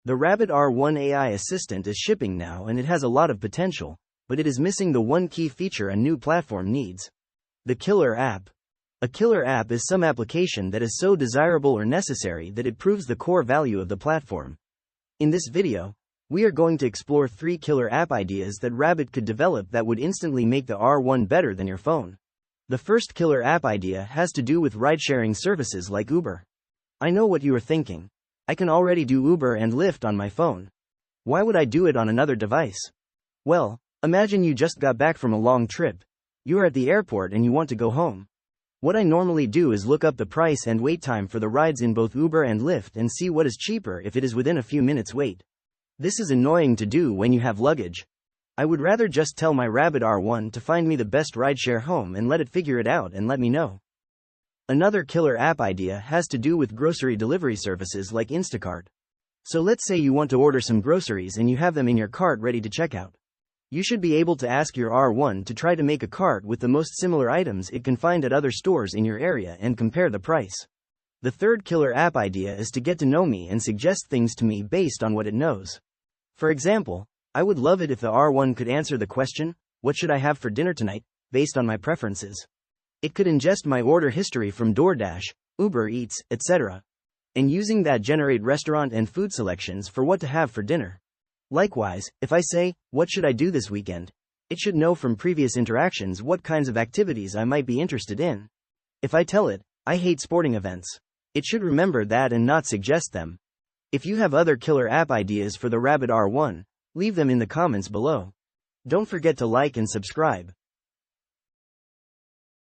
The Rabbit R1 AI assistant is shipping now and it has a lot of potential, but it is missing the one key feature a new platform needs: the killer app. A killer app is some application that is so desirable or necessary that it proves the core value of the platform. In this video, we are going to explore 3 killer app ideas that Rabbit could develop that would instantly make the R1 better than your phone. The first killer app idea has to do with ride-sharing services like Uber. I know what you are thinking. I can already do Uber and Lyft on my phone. Why would I do it on another device? Well, imagine you just got back from a long trip. You are at the airport and you want to go home. What I normally do is look up the price and wait time for the rides in both Uber and Lyft and see what is cheaper if it is within a few minutes wait. This is annoying to do when you have luggage. I would rather just tell my Rabbit R1 to find me the best rideshare home and let it figure it out and let me know. Another killer app idea has to do with grocery delivery services like Instacart. So let's say you want to order some groceries and you have them in your cart ready to check out. You should be able to ask your R1 to try to make a cart with the most similar items it can find at other stores in your area and compare the price. The third killer app idea is to get to know me and suggest things to me based on what it knows. For example, I would love it if the R1 could answer the question, "What should I have for dinner tonight?" based on my preferences. It could ingest my order history from DoorDash, Uber Eats, etc., and using that generate restaurant and food selections for what to have for dinner. Likewise, if I say, "What should I do this weekend?" it should know from previous interactions what kinds of activities I might be interested in. If I tell it, "I hate sporting events," it should remember that and not suggest them. If you have other killer app ideas for the Rabbit R1, leave them in the comments below. Don't forget to like and subscribe.